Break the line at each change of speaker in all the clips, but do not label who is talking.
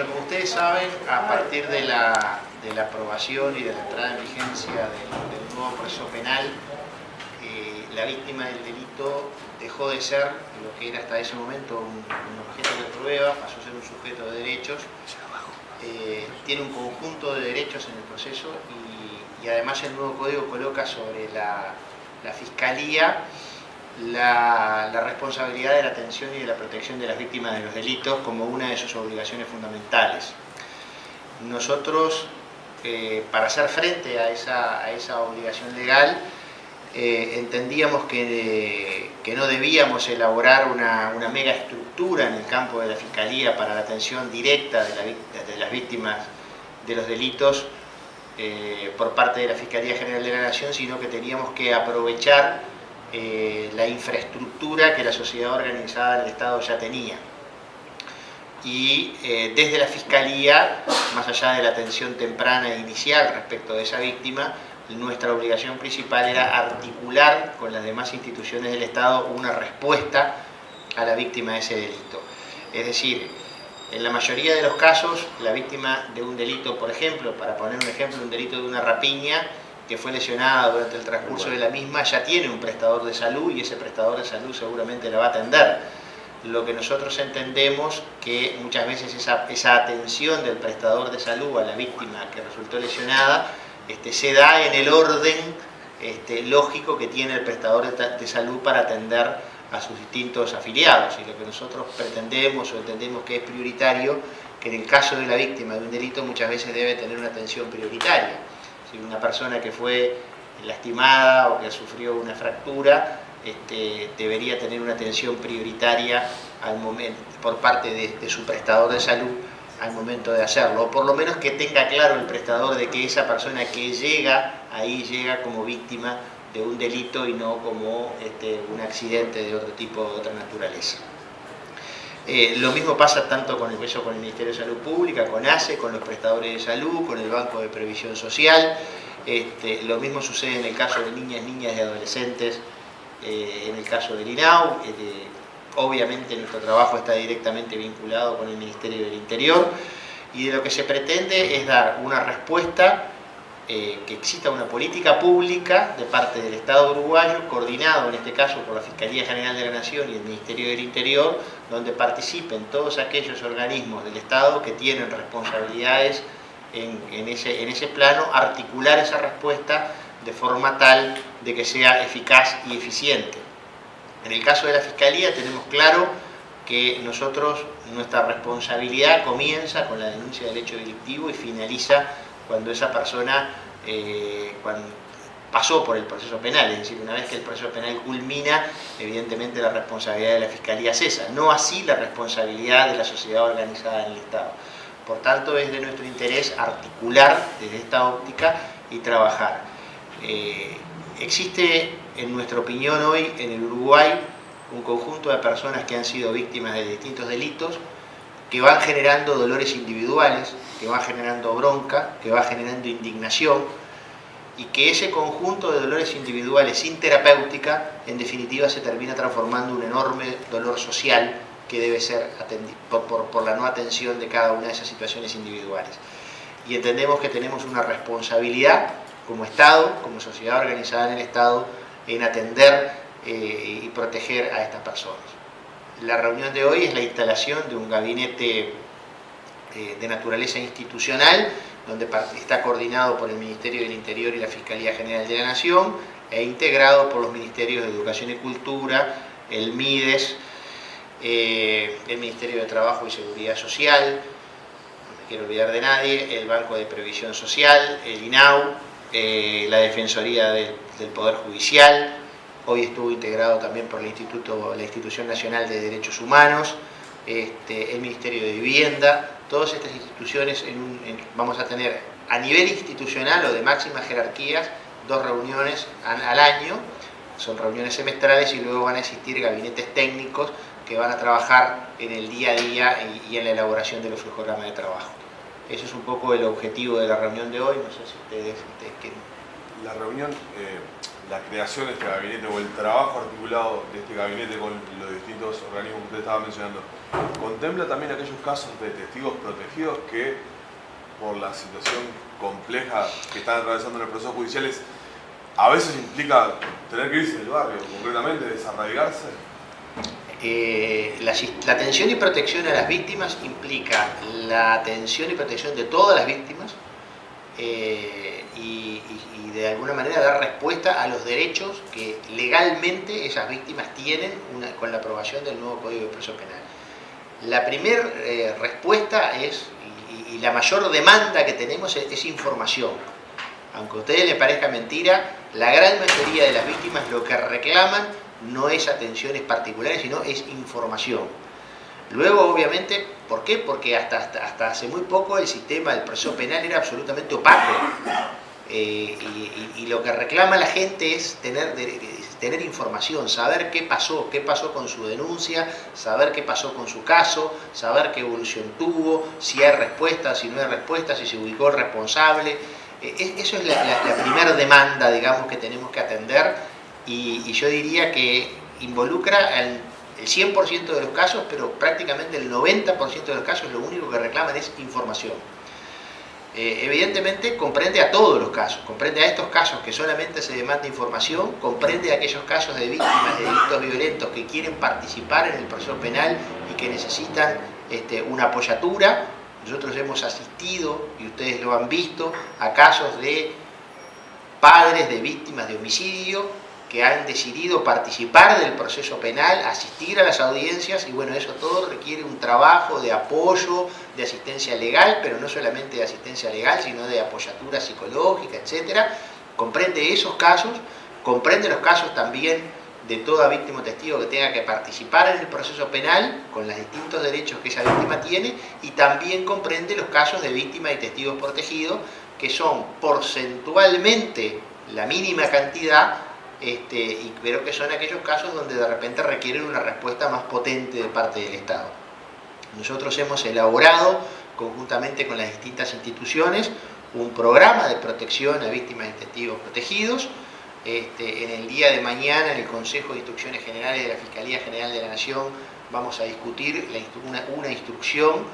Como ustedes saben, a partir de la aprobación y de la entrada en vigencia del nuevo proceso penal, la víctima del delito dejó de ser lo que era hasta ese momento un objeto de prueba, pasó a ser un sujeto de derechos, tiene un conjunto de derechos en el proceso y además el nuevo código coloca sobre la Fiscalía la responsabilidad de la atención y de la protección de las víctimas de los delitos como una de sus obligaciones fundamentales. Nosotros, para hacer frente a esa obligación legal, entendíamos que no debíamos elaborar una mega estructura en el campo de la Fiscalía para la atención directa de las víctimas de los delitos por parte de la Fiscalía General de la Nación, sino que teníamos que aprovechar la infraestructura que la sociedad organizada del Estado ya tenía. Y desde la Fiscalía, más allá de la atención temprana e inicial respecto de esa víctima, nuestra obligación principal era articular con las demás instituciones del Estado una respuesta a la víctima de ese delito. Es decir, en la mayoría de los casos, la víctima de un delito, por ejemplo, para poner un ejemplo, un delito de una rapiña, que fue lesionada durante el transcurso de la misma, ya tiene un prestador de salud y ese prestador de salud seguramente la va a atender. Lo que nosotros entendemos que muchas veces esa atención del prestador de salud a la víctima que resultó lesionada se da en el orden lógico que tiene el prestador de salud para atender a sus distintos afiliados. Y lo que nosotros pretendemos o entendemos que es prioritario, que en el caso de la víctima de un delito muchas veces debe tener una atención prioritaria. Si una persona que fue lastimada o que sufrió una fractura debería tener una atención prioritaria al momento, por parte de su prestador de salud al momento de hacerlo, o por lo menos que tenga claro el prestador de que esa persona que llega ahí llega como víctima de un delito y no como un accidente de otro tipo, de otra naturaleza. Lo mismo pasa tanto con el Ministerio de Salud Pública, con ACE, con los prestadores de salud, con el Banco de Previsión Social. Lo mismo sucede en el caso de niñas y adolescentes, en el caso del INAU. Obviamente nuestro trabajo está directamente vinculado con el Ministerio del Interior y de lo que se pretende es dar una respuesta, que exista una política pública de parte del Estado uruguayo, coordinado en este caso por la Fiscalía General de la Nación y el Ministerio del Interior, donde participen todos aquellos organismos del Estado que tienen responsabilidades en ese plano, articular esa respuesta de forma tal de que sea eficaz y eficiente. En el caso de la Fiscalía tenemos claro que nuestra responsabilidad comienza con la denuncia del hecho delictivo y finaliza cuando esa persona cuando pasó por el proceso penal, es decir, una vez que el proceso penal culmina, evidentemente la responsabilidad de la Fiscalía cesa, no así la responsabilidad de la sociedad organizada en el Estado. Por tanto, es de nuestro interés articular desde esta óptica y trabajar. Existe, en nuestra opinión hoy, en el Uruguay, un conjunto de personas que han sido víctimas de distintos delitos, que van generando dolores individuales, que van generando bronca, que va generando indignación, y que ese conjunto de dolores individuales sin terapéutica, en definitiva, se termina transformando en un enorme dolor social que debe ser atendido por la no atención de cada una de esas situaciones individuales. Y entendemos que tenemos una responsabilidad como Estado, como sociedad organizada en el Estado, en atender y proteger a estas personas. La reunión de hoy es la instalación de un gabinete de naturaleza institucional, donde está coordinado por el Ministerio del Interior y la Fiscalía General de la Nación, e integrado por los Ministerios de Educación y Cultura, el MIDES, el Ministerio de Trabajo y Seguridad Social, no me quiero olvidar de nadie, el Banco de Previsión Social, el INAU, la Defensoría del Poder Judicial. Hoy estuvo integrado también por la Institución Nacional de Derechos Humanos, el Ministerio de Vivienda. Todas estas instituciones vamos a tener a nivel institucional o de máximas jerarquías 2 reuniones al año, son reuniones semestrales, y luego van a existir gabinetes técnicos que van a trabajar en el día a día y en la elaboración de los flujogramas de trabajo. Ese es un poco el objetivo de la reunión de hoy. No sé si ustedes quieren.
La reunión la creación de este gabinete o el trabajo articulado de este gabinete con los distintos organismos que usted estaba mencionando, contempla también aquellos casos de testigos protegidos que, por la situación compleja que están atravesando en los procesos judiciales, a veces implica tener que irse del barrio, concretamente desarraigarse?
La atención y protección a las víctimas implica la atención y protección de todas las víctimas y de alguna manera dar respuesta a los derechos que legalmente esas víctimas tienen con la aprobación del nuevo Código de Proceso Penal. La primera respuesta es, y la mayor demanda que tenemos es información. Aunque a ustedes les parezca mentira, la gran mayoría de las víctimas lo que reclaman no es atenciones particulares, sino es información. Luego, obviamente, ¿por qué? Porque hasta hace muy poco el sistema del proceso penal era absolutamente opaco. Y lo que reclama la gente es tener información, saber qué pasó con su denuncia, saber qué pasó con su caso, saber qué evolución tuvo, si hay respuesta, si no hay respuesta, si se ubicó el responsable. Eso es la primera demanda, digamos, que tenemos que atender, y yo diría que involucra el 100% de los casos, pero prácticamente el 90% de los casos lo único que reclaman es información. Evidentemente comprende a todos los casos, comprende a estos casos que solamente se demanda información, comprende a aquellos casos de víctimas de delitos violentos que quieren participar en el proceso penal y que necesitan una apoyatura. Nosotros hemos asistido, y ustedes lo han visto, a casos de padres de víctimas de homicidio que han decidido participar del proceso penal, asistir a las audiencias, y bueno, eso todo requiere un trabajo de apoyo, de asistencia legal, pero no solamente de asistencia legal, sino de apoyatura psicológica, etc. Comprende esos casos, comprende los casos también de toda víctima o testigo que tenga que participar en el proceso penal, con los distintos derechos que esa víctima tiene, y también comprende los casos de víctimas y testigos protegidos, que son porcentualmente la mínima cantidad, pero que son aquellos casos donde de repente requieren una respuesta más potente de parte del Estado. Nosotros hemos elaborado, conjuntamente con las distintas instituciones, un programa de protección a víctimas y testigos protegidos. En el día de mañana, en el Consejo de Instrucciones Generales de la Fiscalía General de la Nación, vamos a discutir una instrucción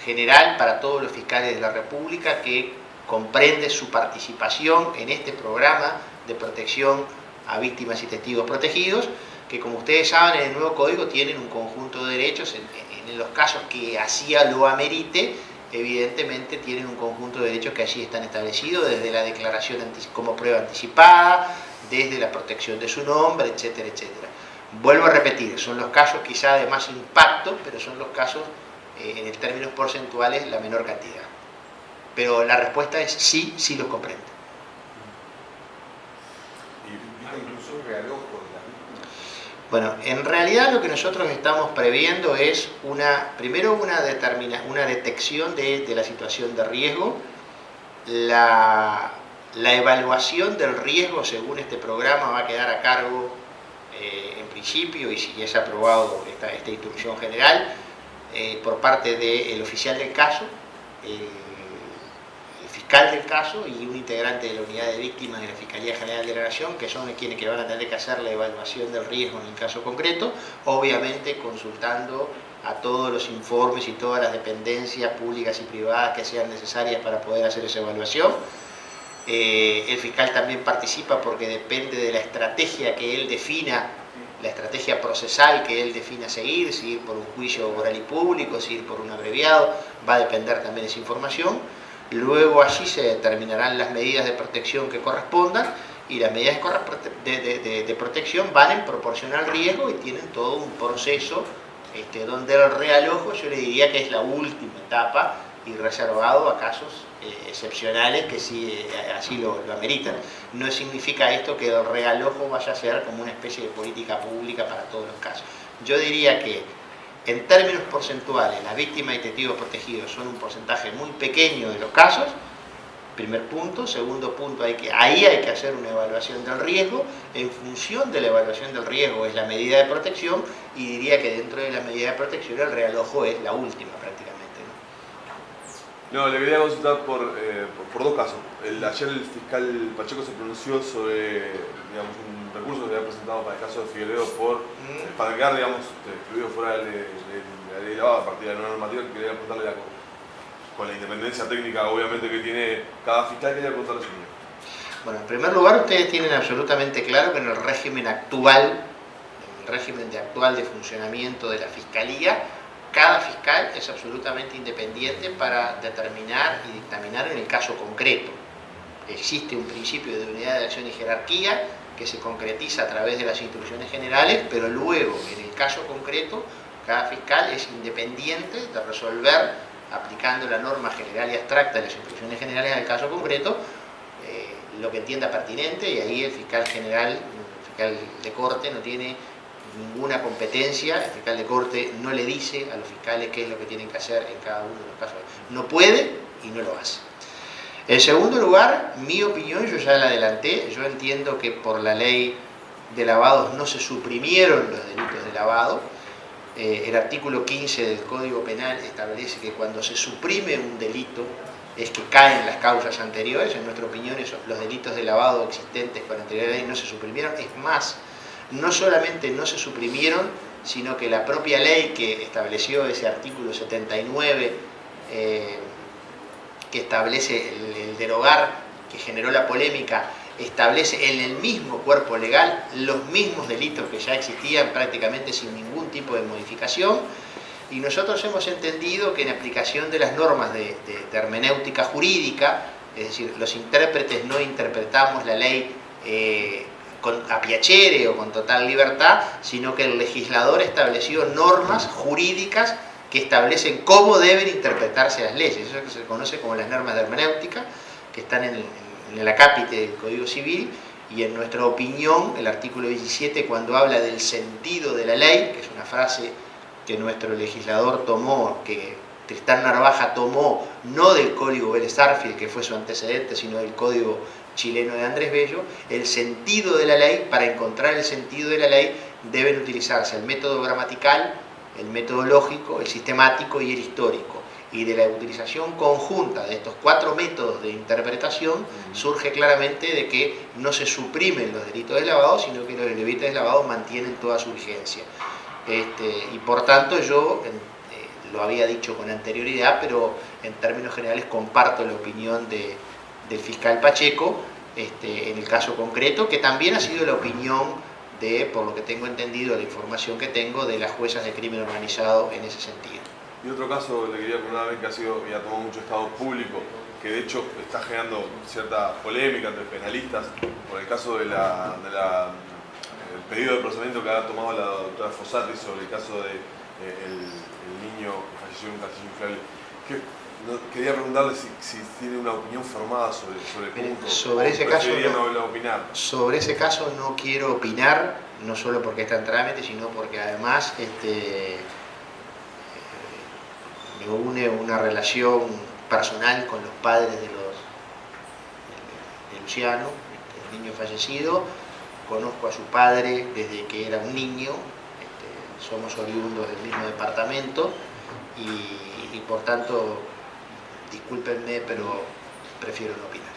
general para todos los fiscales de la República que comprende su participación en este programa de protección a víctimas y testigos protegidos, que, como ustedes saben, en el nuevo código tienen un conjunto de derechos. En los casos que así lo amerite, evidentemente tienen un conjunto de derechos que allí están establecidos, desde la declaración como prueba anticipada, desde la protección de su nombre, etcétera, etcétera. Vuelvo a repetir, son los casos quizá de más impacto, pero son los casos, en términos porcentuales, la menor cantidad. Pero la respuesta es sí, sí los comprende. Bueno, en realidad lo que nosotros estamos previendo es primero una detección de la situación de riesgo, la evaluación del riesgo según este programa va a quedar a cargo, en principio, y si es aprobado esta instrucción general, por parte del oficial del caso, el fiscal del caso y un integrante de la unidad de víctimas de la Fiscalía General de la Nación, que son quienes van a tener que hacer la evaluación del riesgo en el caso concreto, obviamente consultando a todos los informes y todas las dependencias públicas y privadas que sean necesarias para poder hacer esa evaluación. El fiscal también participa porque depende de la estrategia que él defina, la estrategia procesal que él defina seguir, si ir por un juicio oral y público, si ir por un abreviado, va a depender también de esa información. Luego allí se determinarán las medidas de protección que correspondan, y las medidas de protección van en proporción al riesgo y tienen todo un proceso donde el realojo, yo le diría que es la última etapa y reservado a casos excepcionales que sí, así lo ameritan. No significa esto que el realojo vaya a ser como una especie de política pública para todos los casos. Yo diría que en términos porcentuales, las víctimas y testigos protegidos son un porcentaje muy pequeño de los casos, primer punto. Segundo punto, ahí hay que hacer una evaluación del riesgo. En función de la evaluación del riesgo es la medida de protección, y diría que dentro de la medida de protección el realojo es la última prácticamente, ¿no?
No, le quería consultar por dos casos. Ayer el fiscal Pacheco se pronunció sobre, digamos, un recurso que se había presentado para el caso de Figueredo para quedar, digamos, excluido fuera de la ley de lavado a partir de la nueva normativa. Que quería preguntarle con la independencia técnica, obviamente, que tiene cada fiscal, quería preguntarle su opinión.
Bueno, en primer lugar, ustedes tienen absolutamente claro que en el régimen actual de funcionamiento de la Fiscalía, cada fiscal es absolutamente independiente para determinar y dictaminar en el caso concreto. Existe un principio de unidad de acción y jerarquía que se concretiza a través de las instrucciones generales, pero luego, en el caso concreto, cada fiscal es independiente de resolver, aplicando la norma general y abstracta de las instrucciones generales al caso concreto, lo que entienda pertinente, y ahí el fiscal general, el fiscal de corte, no tiene ninguna competencia. El fiscal de corte no le dice a los fiscales qué es lo que tienen que hacer en cada uno de los casos. No puede y no lo hace. En segundo lugar, mi opinión, yo ya la adelanté, yo entiendo que por la ley de lavados no se suprimieron los delitos de lavado. El artículo 15 del Código Penal establece que cuando se suprime un delito es que caen las causas anteriores. En nuestra opinión, los delitos de lavado existentes con anterioridad no se suprimieron. Es más, no solamente no se suprimieron, sino que la propia ley que estableció ese artículo 79, que establece el derogar, que generó la polémica, establece en el mismo cuerpo legal los mismos delitos que ya existían prácticamente sin ningún tipo de modificación. Y nosotros hemos entendido que en aplicación de las normas de hermenéutica jurídica, es decir, los intérpretes no interpretamos la ley a piacere o con total libertad, sino que el legislador estableció normas jurídicas que establecen cómo deben interpretarse las leyes. Eso es lo que se conoce como las normas de hermenéutica, que están en el acápite del Código Civil. Y en nuestra opinión, el artículo 17, cuando habla del sentido de la ley, que es una frase que nuestro legislador tomó, que Tristán Narvaja tomó, no del Código Vélez-Sarsfield, que fue su antecedente, sino del Código chileno de Andrés Bello, el sentido de la ley, para encontrar el sentido de la ley, deben utilizarse el método gramatical, el método lógico, el sistemático y el histórico. Y de la utilización conjunta de estos cuatro métodos de interpretación surge claramente de que no se suprimen los delitos de lavado, sino que los delitos de lavado mantienen toda su vigencia. Y por tanto yo lo había dicho con anterioridad, pero en términos generales comparto la opinión del fiscal Pacheco en el caso concreto, que también ha sido la opinión de, por lo que tengo entendido, la información que tengo, de las juezas de crimen organizado en ese sentido.
Y otro caso, le quería preguntar, que ha sido y ha tomado mucho estado público, que de hecho está generando cierta polémica entre penalistas, por el caso de el pedido de procesamiento que ha tomado la doctora Fossati sobre el caso del niño que falleció en un castillo inflable. Quería preguntarle si tiene una opinión formada sobre el punto.
Sobre ese caso
no opinar.
Sobre ese caso no quiero opinar, no solo porque está en trámite, sino porque además me une una relación personal con los padres de Luciano, el niño fallecido. Conozco a su padre desde que era un niño, somos oriundos del mismo departamento y por tanto, discúlpenme, pero prefiero no opinar.